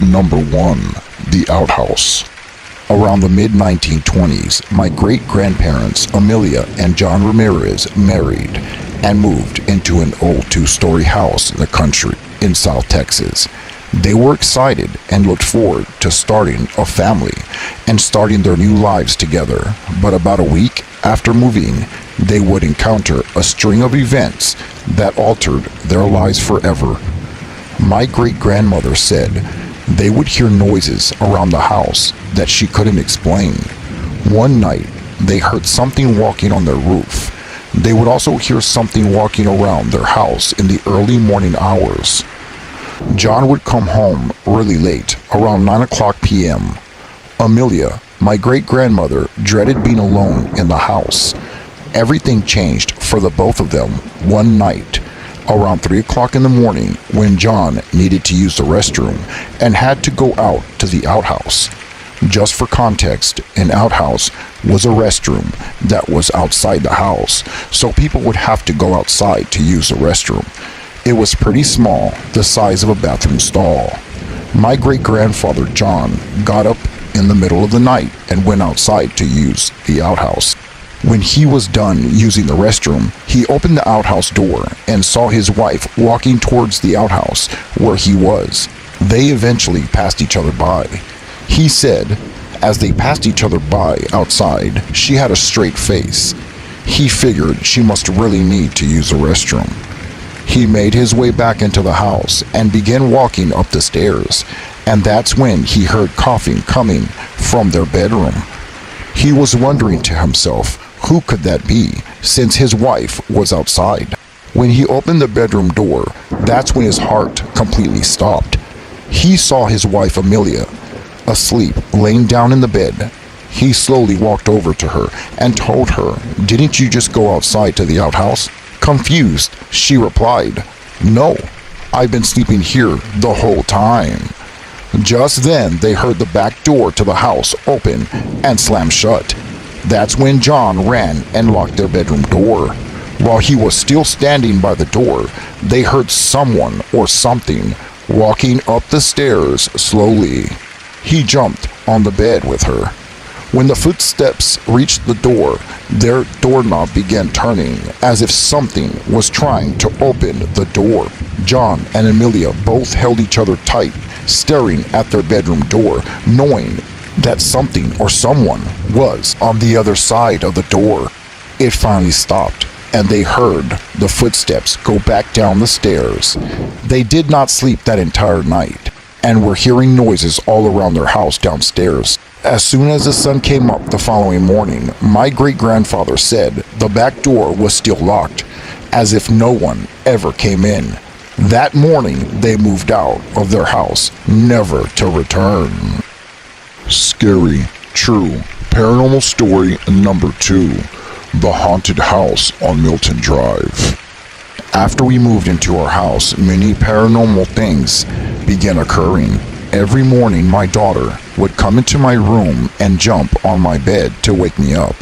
Number 1. The Outhouse. Around the mid-1920s, my great-grandparents Amelia and John Ramirez married and moved into an old two-story house in the country in South Texas. They were excited and looked forward to starting a family and starting their new lives together. But about a week after moving, they would encounter a string of events that altered their lives forever. My great-grandmother said they would hear noises around the house that she couldn't explain. One night, they heard something walking on their roof. They would also hear something walking around their house in the early morning hours. John would come home really late, around 9 o'clock p.m. Amelia, my great-grandmother, dreaded being alone in the house. Everything changed for the both of them one night, around 3 o'clock in the morning, when John needed to use the restroom and had to go out to the outhouse. Just for context, an outhouse was a restroom that was outside the house, so people would have to go outside to use the restroom. It was pretty small, the size of a bathroom stall. My great-grandfather John got up in the middle of the night and went outside to use the outhouse. When he was done using the restroom, he opened the outhouse door and saw his wife walking towards the outhouse where he was. They eventually passed each other by. He said, as they passed each other by outside, she had a straight face. He figured she must really need to use the restroom. He made his way back into the house and began walking up the stairs, and that's when he heard coughing coming from their bedroom. He was wondering to himself, who could that be, since his wife was outside? When he opened the bedroom door, that's when his heart completely stopped. He saw his wife Amelia, asleep, laying down in the bed. He slowly walked over to her and told her, "Didn't you just go outside to the outhouse?" Confused, she replied, "No, I've been sleeping here the whole time." Just then, they heard the back door to the house open and slam shut. That's when John ran and locked their bedroom door. While he was still standing by the door, they heard someone or something walking up the stairs slowly. He jumped on the bed with her. When the footsteps reached the door, their doorknob began turning as if something was trying to open the door. John and Amelia both held each other tight, staring at their bedroom door, knowing that something or someone was on the other side of the door. It finally stopped, and they heard the footsteps go back down the stairs. They did not sleep that entire night, and were hearing noises all around their house downstairs. As soon as the sun came up the following morning, my great-grandfather said the back door was still locked, as if no one ever came in. That morning, they moved out of their house, never to return. Scary, true, paranormal story number 2, The Haunted House on Milton Drive. After we moved into our house, many paranormal things began occurring. Every morning, my daughter would come into my room and jump on my bed to wake me up.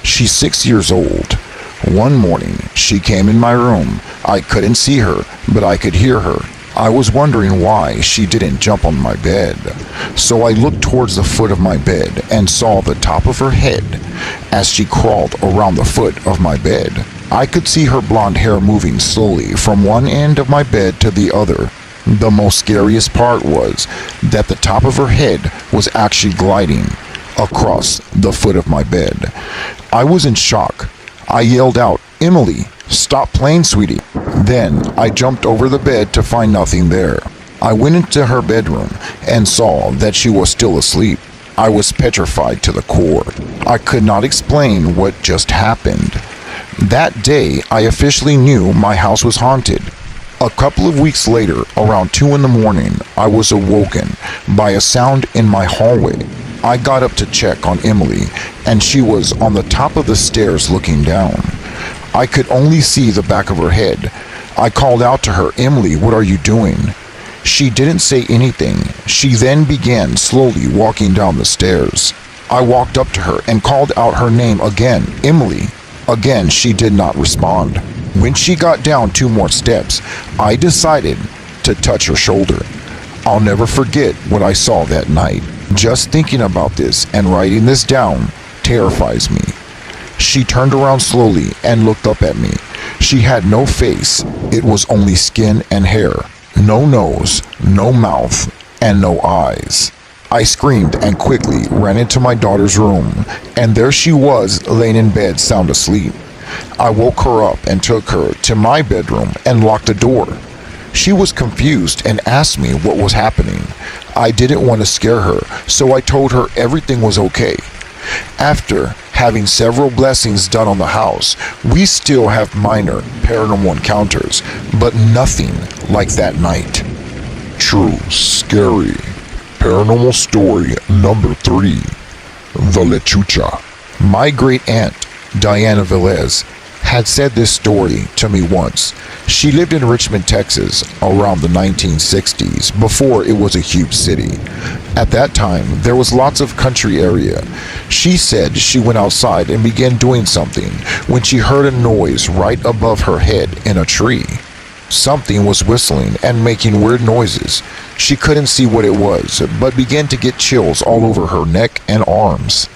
She's 6 years old. One morning, she came in my room. I couldn't see her, but I could hear her. I was wondering why she didn't jump on my bed. So I looked towards the foot of my bed and saw the top of her head as she crawled around the foot of my bed. I could see her blonde hair moving slowly from one end of my bed to the other. The most scariest part was that the top of her head was actually gliding across the foot of my bed. I was in shock. I yelled out, "Emily, stop playing, sweetie." Then I jumped over the bed to find nothing there. I went into her bedroom and saw that she was still asleep. I was petrified to the core. I could not explain what just happened. That day, I officially knew my house was haunted. A couple of weeks later, around 2 in the morning, I was awoken by a sound in my hallway. I got up to check on Emily, and she was on the top of the stairs looking down. I could only see the back of her head. I called out to her, "Emily, what are you doing?" She didn't say anything. She then began slowly walking down the stairs. I walked up to her and called out her name again, "Emily." Again, she did not respond. When she got down 2 more steps, I decided to touch her shoulder. I'll never forget what I saw that night. Just thinking about this and writing this down terrifies me. She turned around slowly and looked up at me. She had no face. It was only skin and hair. No nose, no mouth, and no eyes. I screamed and quickly ran into my daughter's room, and there she was laying in bed sound asleep. I woke her up and took her to my bedroom and locked the door. She was confused and asked me what was happening. I didn't want to scare her, so I told her everything was okay. After having several blessings done on the house, we still have minor paranormal encounters, but nothing like that night. True, scary. Paranormal story number 3. The Lechucha. My great aunt, Diana Velez, had said this story to me once. She lived in Richmond, Texas around the 1960s, before it was a huge city. At that time, there was lots of country area. She said she went outside and began doing something when she heard a noise right above her head in a tree. Something was whistling and making weird noises. She couldn't see what it was, but began to get chills all over her neck and arms.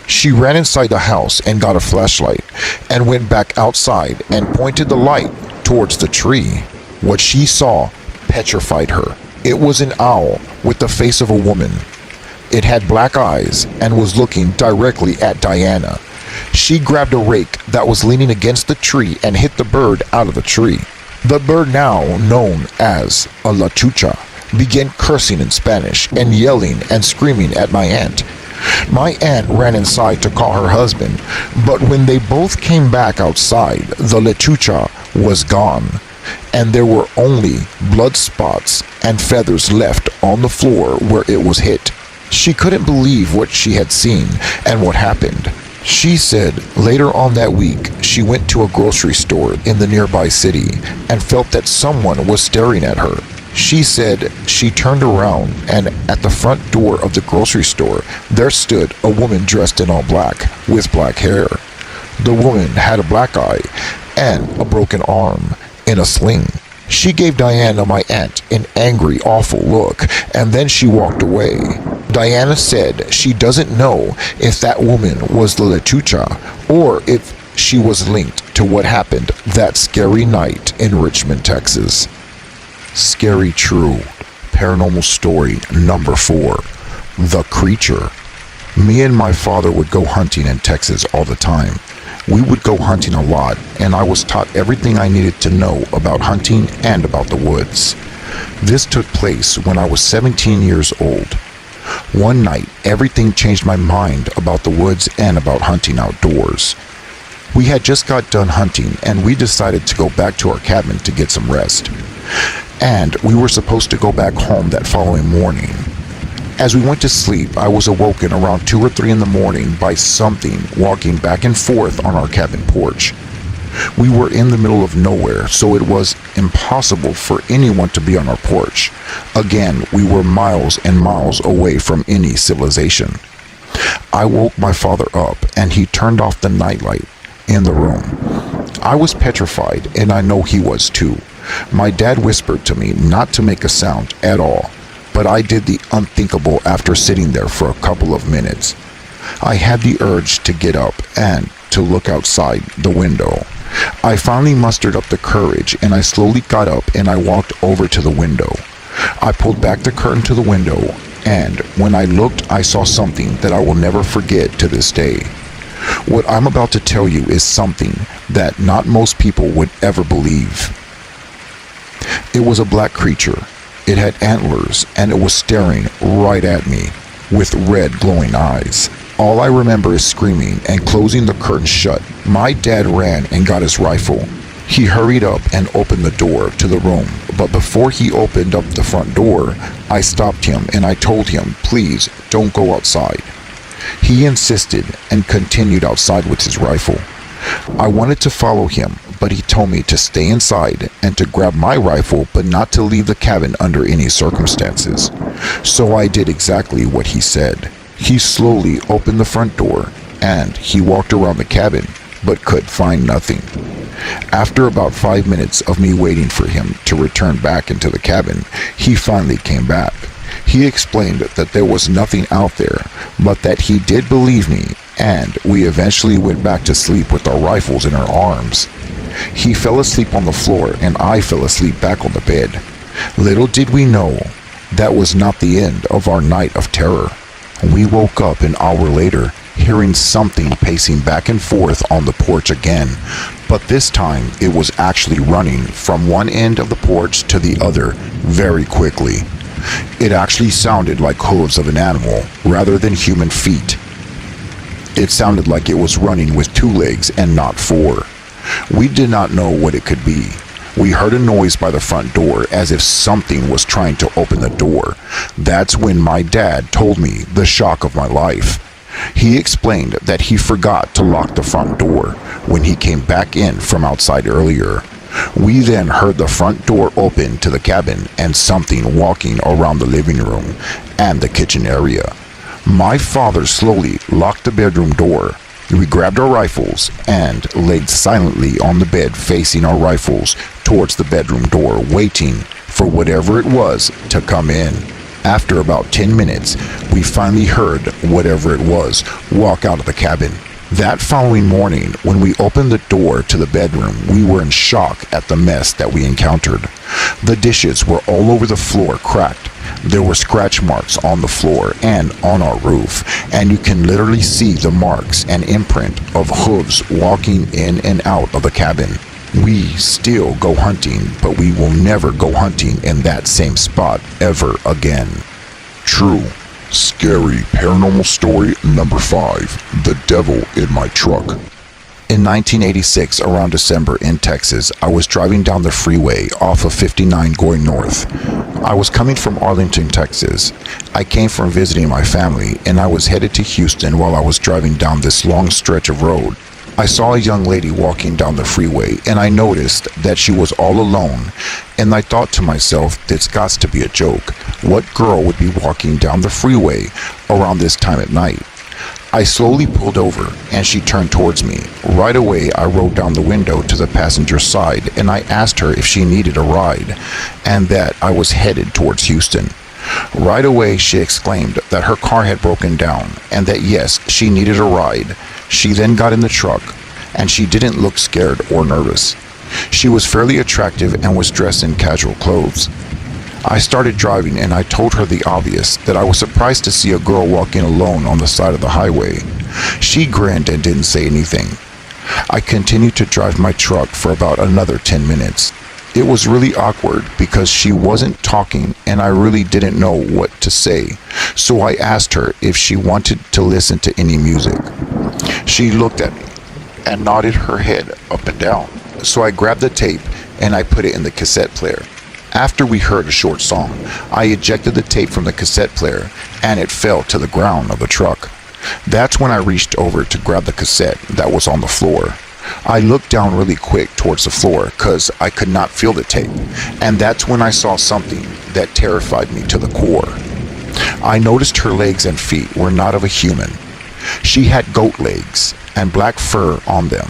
She ran inside the house and got a flashlight and went back outside and pointed the light towards the tree. What she saw petrified her. It was an owl with the face of a woman. It had black eyes and was looking directly at Diana. She grabbed a rake that was leaning against the tree and hit the bird out of the tree. The bird, now known as a Lechucha, began cursing in Spanish and yelling and screaming at my aunt. My aunt ran inside to call her husband, but when they both came back outside, the Lechucha was gone, and there were only blood spots and feathers left on the floor where it was hit. She couldn't believe what she had seen and what happened. She said later on that week, she went to a grocery store in the nearby city and felt that someone was staring at her. She said she turned around, and at the front door of the grocery store, there stood a woman dressed in all black with black hair. The woman had a black eye and a broken arm in a sling. She gave Diana, my aunt, an angry, awful look, and then she walked away. Diana said she doesn't know if that woman was the Lechucha or if she was linked to what happened that scary night in Richmond, Texas. Scary true. Paranormal story number 4. The Creature. Me and my father would go hunting in Texas all the time. We would go hunting a lot, and I was taught everything I needed to know about hunting and about the woods. This took place when I was 17 years old. One night, everything changed my mind about the woods and about hunting outdoors. We had just got done hunting, and we decided to go back to our cabin to get some rest. And we were supposed to go back home that following morning. As we went to sleep, I was awoken around 2 or 3 in the morning by something walking back and forth on our cabin porch. We were in the middle of nowhere, so it was impossible for anyone to be on our porch. Again, we were miles and miles away from any civilization. I woke my father up, and he turned off the nightlight in the room. I was petrified, and I know he was too. My dad whispered to me not to make a sound at all, but I did the unthinkable after sitting there for a couple of minutes. I had the urge to get up and to look outside the window. I finally mustered up the courage, and I slowly got up and I walked over to the window. I pulled back the curtain to the window, and when I looked, I saw something that I will never forget to this day. What I'm about to tell you is something that not most people would ever believe. It was a black creature. It had antlers, and it was staring right at me with red glowing eyes. All I remember is screaming and closing the curtain shut. My dad ran and got his rifle. He hurried up and opened the door to the room, but before he opened up the front door, I stopped him and I told him, please don't go outside. He insisted and continued outside with his rifle. I wanted to follow him, but he told me to stay inside and to grab my rifle, but not to leave the cabin under any circumstances. So I did exactly what he said. He slowly opened the front door and he walked around the cabin, but could find nothing. After about 5 minutes of me waiting for him to return back into the cabin, he finally came back. He explained that there was nothing out there, but that he did believe me, and we eventually went back to sleep with our rifles in our arms. He fell asleep on the floor, and I fell asleep back on the bed. Little did we know, that was not the end of our night of terror. We woke up an hour later, hearing something pacing back and forth on the porch again, but this time it was actually running from one end of the porch to the other very quickly. It actually sounded like hooves of an animal rather than human feet. It sounded like it was running with 2 legs and not 4. We did not know what it could be. We heard a noise by the front door as if something was trying to open the door. That's when my dad told me the shock of my life. He explained that he forgot to lock the front door when he came back in from outside earlier. We then heard the front door open to the cabin and something walking around the living room and the kitchen area. My father slowly locked the bedroom door. We grabbed our rifles and laid silently on the bed facing our rifles towards the bedroom door, waiting for whatever it was to come in. After about 10 minutes, we finally heard whatever it was walk out of the cabin. That following morning, when we opened the door to the bedroom, we were in shock at the mess that we encountered. The dishes were all over the floor, cracked. There were scratch marks on the floor and on our roof, and you can literally see the marks and imprint of hooves walking in and out of the cabin. We still go hunting, but we will never go hunting in that same spot ever again. True, scary paranormal story number 5, The Devil in My Truck. In 1986, around December in Texas, I was driving down the freeway off of 59 going north. I was coming from Arlington, Texas. I came from visiting my family, and I was headed to Houston while I was driving down this long stretch of road. I saw a young lady walking down the freeway, and I noticed that she was all alone, and I thought to myself, this got to be a joke. What girl would be walking down the freeway around this time at night? I slowly pulled over, and she turned towards me. Right away, I rolled down the window to the passenger side, and I asked her if she needed a ride, and that I was headed towards Houston. Right away, she exclaimed that her car had broken down, and that yes, she needed a ride. She then got in the truck, and she didn't look scared or nervous. She was fairly attractive and was dressed in casual clothes. I started driving, and I told her the obvious, that I was surprised to see a girl walking alone on the side of the highway. She grinned and didn't say anything. I continued to drive my truck for about another 10 minutes. It was really awkward because she wasn't talking and I really didn't know what to say. So I asked her if she wanted to listen to any music. She looked at me and nodded her head up and down. So I grabbed the tape and I put it in the cassette player. After we heard a short song, I ejected the tape from the cassette player and it fell to the ground of the truck. That's when I reached over to grab the cassette that was on the floor. I looked down really quick towards the floor because I could not feel the tape, and that's when I saw something that terrified me to the core. I noticed her legs and feet were not of a human. She had goat legs and black fur on them,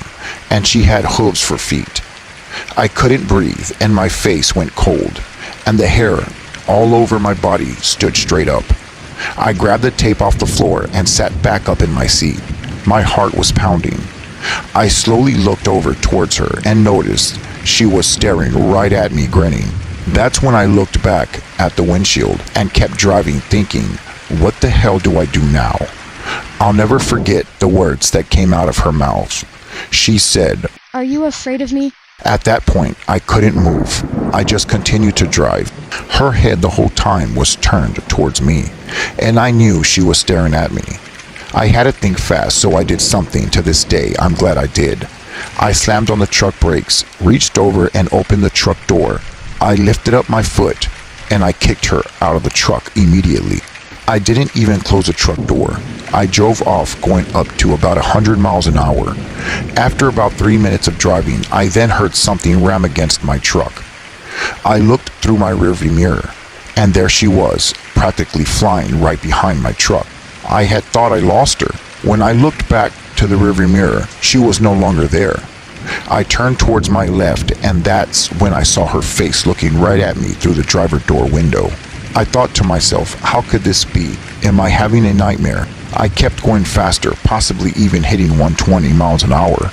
and she had hooves for feet. I couldn't breathe, and my face went cold, and the hair all over my body stood straight up. I grabbed the tape off the floor and sat back up in my seat. My heart was pounding. I slowly looked over towards her and noticed she was staring right at me, grinning. That's when I looked back at the windshield and kept driving, thinking, what the hell do I do now? I'll never forget the words that came out of her mouth. She said, "Are you afraid of me?" At that point, I couldn't move. I just continued to drive. Her head the whole time was turned towards me, and I knew she was staring at me. I had to think fast, so I did something. To this day, I'm glad I did. I slammed on the truck brakes, reached over and opened the truck door. I lifted up my foot, and I kicked her out of the truck immediately. I didn't even close the truck door. I drove off, going up to about 100 miles an hour. After about 3 minutes of driving, I then heard something ram against my truck. I looked through my rearview mirror, and there she was, practically flying right behind my truck. I had thought I lost her. When I looked back to the rearview mirror, she was no longer there. I turned towards my left, and that's when I saw her face looking right at me through the driver door window. I thought to myself, how could this be? Am I having a nightmare? I kept going faster, possibly even hitting 120 miles an hour.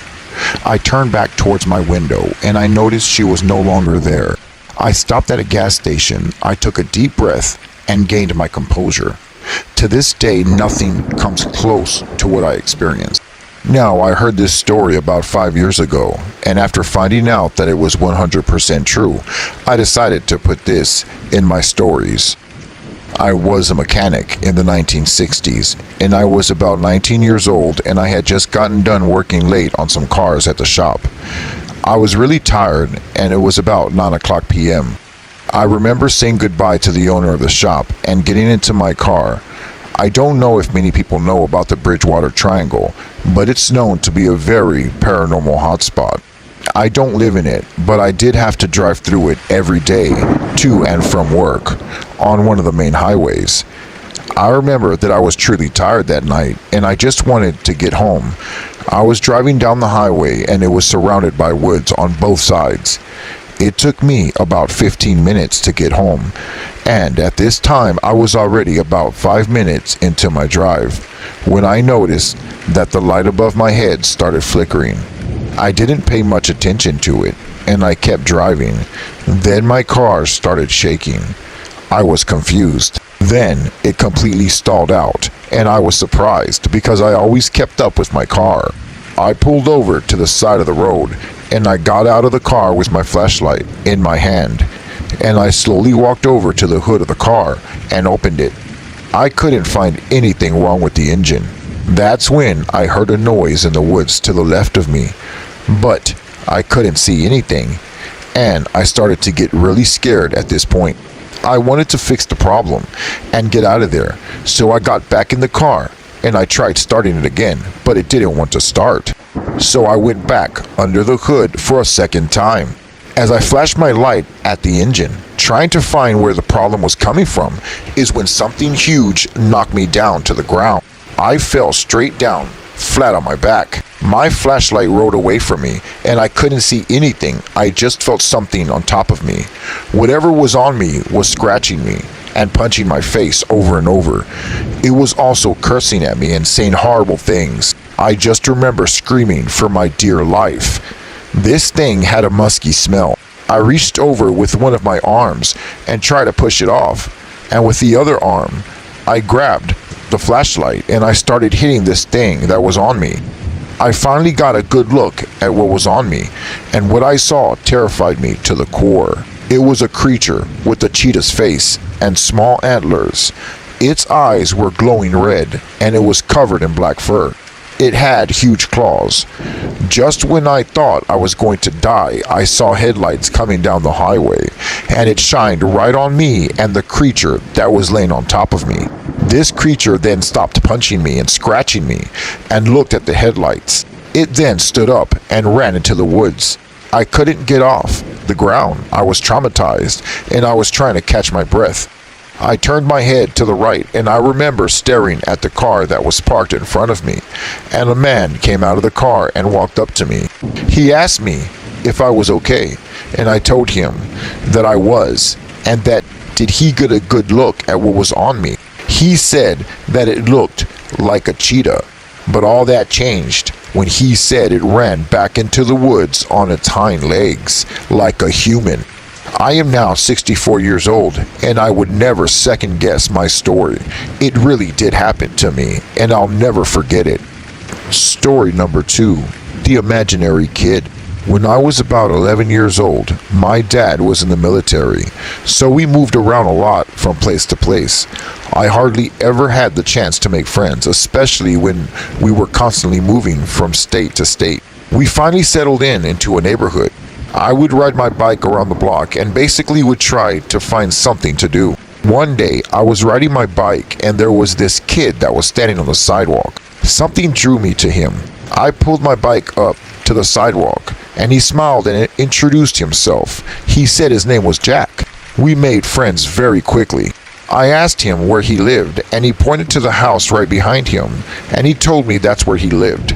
I turned back towards my window and I noticed she was no longer there. I stopped at a gas station, I took a deep breath and gained my composure. To this day, nothing comes close to what I experienced. Now, I heard this story about 5 years ago, and after finding out that it was 100% true, I decided to put this in my stories. I was a mechanic in the 1960s, and I was about 19 years old, and I had just gotten done working late on some cars at the shop. I was really tired, and it was about 9 o'clock p.m. I remember saying goodbye to the owner of the shop and getting into my car. I don't know if many people know about the Bridgewater Triangle, but it's known to be a very paranormal hotspot. I don't live in it, but I did have to drive through it every day to and from work on one of the main highways. I remember that I was truly tired that night and I just wanted to get home. I was driving down the highway and it was surrounded by woods on both sides. It took me about 15 minutes to get home, and at this time I was already about 5 minutes into my drive when I noticed that the light above my head started flickering. I didn't pay much attention to it, and I kept driving. Then my car started shaking. I was confused. Then it completely stalled out, and I was surprised because I always kept up with my car. I pulled over to the side of the road, and I got out of the car with my flashlight in my hand, and I slowly walked over to the hood of the car and opened it. I couldn't find anything wrong with the engine. That's when I heard a noise in the woods to the left of me, but I couldn't see anything, and I started to get really scared at this point. I wanted to fix the problem and get out of there, so I got back in the car and I tried starting it again, but it didn't want to start. So I went back under the hood for a second time. As I flashed my light at the engine, trying to find where the problem was coming from, is when something huge knocked me down to the ground. I fell straight down, flat on my back. My flashlight rode away from me, and I couldn't see anything. I just felt something on top of me. Whatever was on me was scratching me and punching my face over and over. It was also cursing at me and saying horrible things. I just remember screaming for my dear life. This thing had a musky smell. I reached over with one of my arms and tried to push it off, and with the other arm, I grabbed the flashlight and I started hitting this thing that was on me. I finally got a good look at what was on me, and what I saw terrified me to the core. It was a creature with a cheetah's face and small antlers. Its eyes were glowing red, and it was covered in black fur. It had huge claws. Just when I thought I was going to die, I saw headlights coming down the highway, and it shined right on me and the creature that was laying on top of me. This creature then stopped punching me and scratching me and looked at the headlights. It then stood up and ran into the woods. I couldn't get off the ground. I was traumatized, and I was trying to catch my breath. I turned my head to the right, and I remember staring at the car that was parked in front of me, and a man came out of the car and walked up to me. He asked me if I was okay, and I told him that I was, and that did he get a good look at what was on me. He said that it looked like a cheetah, but all that changed when he said it ran back into the woods on its hind legs like a human. I am now 64 years old, and I would never second guess my story. It really did happen to me, and I'll never forget it. Story number 2, The Imaginary Kid. When I was about 11 years old, my dad was in the military, so we moved around a lot from place to place. I hardly ever had the chance to make friends, especially when we were constantly moving from state to state. We finally settled into a neighborhood. I would ride my bike around the block and basically would try to find something to do. One day, I was riding my bike and there was this kid that was standing on the sidewalk. Something drew me to him. I pulled my bike up to the sidewalk and he smiled and introduced himself. He said his name was Jack. We made friends very quickly. I asked him where he lived and he pointed to the house right behind him and he told me that's where he lived.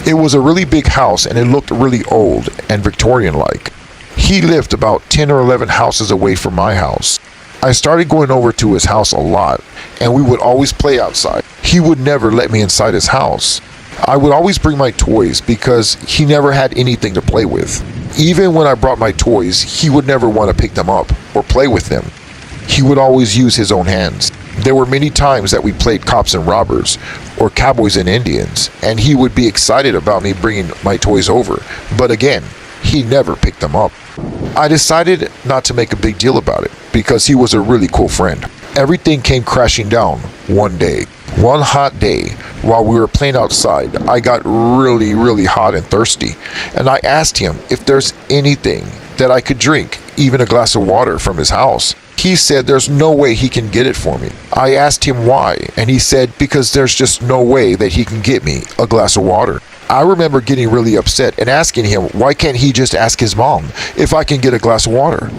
It was a really big house and it looked really old and Victorian-like. He lived about 10 or 11 houses away from my house. I started going over to his house a lot, and we would always play outside. He would never let me inside his house. I would always bring my toys because he never had anything to play with. Even when I brought my toys, he would never want to pick them up or play with them. He would always use his own hands. There were many times that we played cops and robbers or cowboys and Indians, and he would be excited about me bringing my toys over. But again, he never picked them up. I decided not to make a big deal about it because he was a really cool friend. Everything came crashing down one day. One hot day, while we were playing outside, I got really hot and thirsty, and I asked him if there's anything that I could drink, even a glass of water from his house. He said there's no way he can get it for me. I asked him why, and he said because there's just no way that he can get me a glass of water. I remember getting really upset and asking him why can't he just ask his mom if I can get a glass of water.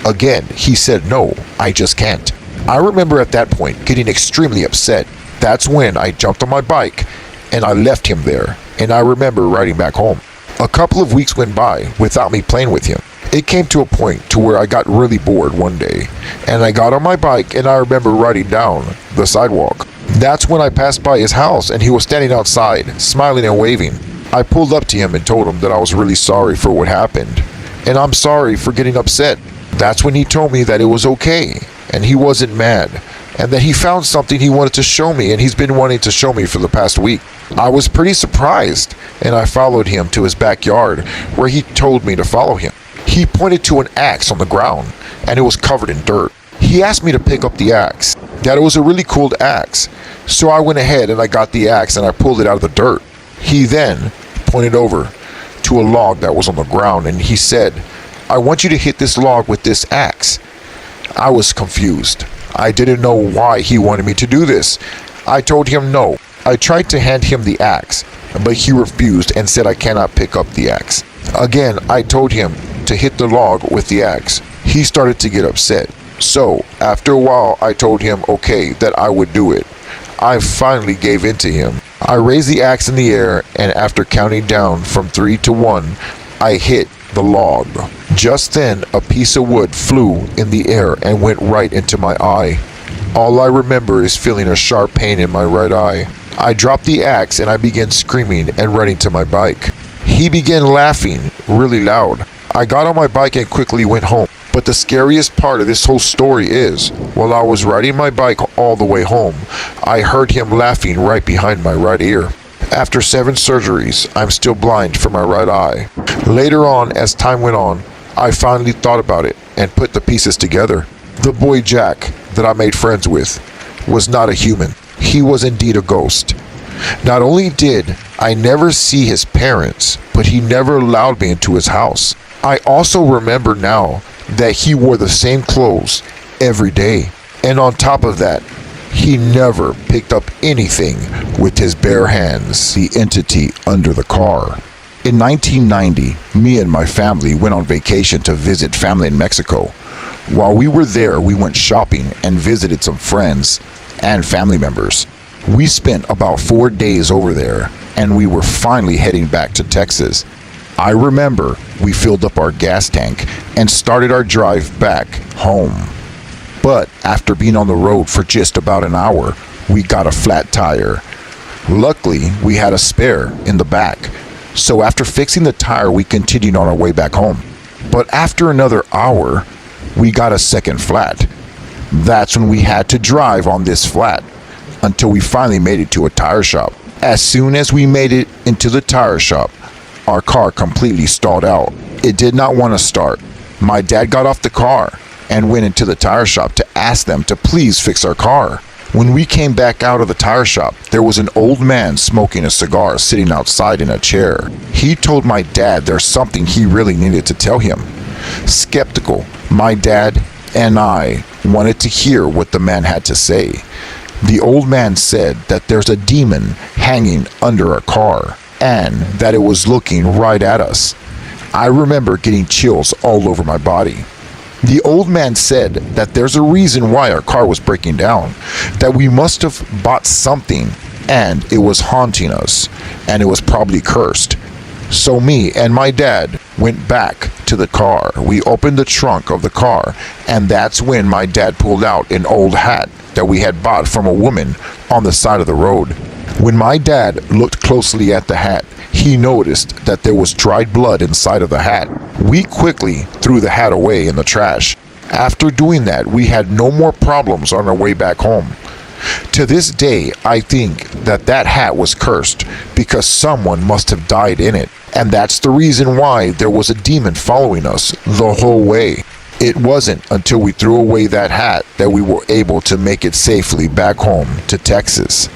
Again, he said no, I just can't. I remember at that point getting extremely upset. That's when I jumped on my bike and I left him there, and I remember riding back home. A couple of weeks went by without me playing with him. It came to a point to where I got really bored one day, and I got on my bike and I remember riding down the sidewalk. That's when I passed by his house and he was standing outside, smiling and waving. I pulled up to him and told him that I was really sorry for what happened, and I'm sorry for getting upset. That's when he told me that it was okay, and he wasn't mad, and that he found something he wanted to show me, and he's been wanting to show me for the past week. I was pretty surprised, and I followed him to his backyard where he told me to follow him. He pointed to an axe on the ground, and it was covered in dirt. He asked me to pick up the axe, that it was a really cool axe. So I went ahead and I got the axe and I pulled it out of the dirt. He then pointed over to a log that was on the ground, and he said, I want you to hit this log with this axe. I was confused. I didn't know why he wanted me to do this. I told him no. I tried to hand him the axe, but he refused and said I cannot pick up the axe. Again, I told him to hit the log with the axe. He started to get upset. So, after a while, I told him okay, that I would do it. I finally gave in to him. I raised the axe in the air, and after counting down from 3 to 1, I hit the log. Just then, a piece of wood flew in the air and went right into my eye. All I remember is feeling a sharp pain in my right eye. I dropped the axe and I began screaming and running to my bike. He began laughing really loud. I got on my bike and quickly went home. But the scariest part of this whole story is, while I was riding my bike all the way home, I heard him laughing right behind my right ear. After 7 surgeries, I'm still blind for my right eye. Later on, as time went on, I finally thought about it and put the pieces together. The boy Jack that I made friends with was not a human. He was indeed a ghost. Not only did I never see his parents, but he never allowed me into his house. I also remember now that he wore the same clothes every day. And on top of that, he never picked up anything with his bare hands. The entity under the car. In 1990, me and my family went on vacation to visit family in Mexico. While we were there, we went shopping and visited some friends and family members. We spent about 4 days over there, and we were finally heading back to Texas. I remember we filled up our gas tank and started our drive back home. But after being on the road for just about an hour, we got a flat tire. Luckily, we had a spare in the back. So after fixing the tire, we continued on our way back home. But after another hour, we got a second flat. That's when we had to drive on this flat until we finally made it to a tire shop. As soon as we made it into the tire shop, our car completely stalled out. It did not want to start. My dad got off the car and went into the tire shop to ask them to please fix our car. When we came back out of the tire shop, there was an old man smoking a cigar sitting outside in a chair. He told my dad there's something he really needed to tell him. Skeptical, my dad and I wanted to hear what the man had to say. The old man said that there's a demon hanging under our car and that it was looking right at us. I remember getting chills all over my body. The old man said that there's a reason why our car was breaking down, that we must have bought something and it was haunting us, and it was probably cursed. So me and my dad went back to the car. We opened the trunk of the car, and that's when my dad pulled out an old hat that we had bought from a woman on the side of the road. When my dad looked closely at the hat, he noticed that there was dried blood inside of the hat. We quickly threw the hat away in the trash. After doing that, we had no more problems on our way back home. To this day, I think that that hat was cursed because someone must have died in it. And that's the reason why there was a demon following us the whole way. It wasn't until we threw away that hat that we were able to make it safely back home to Texas.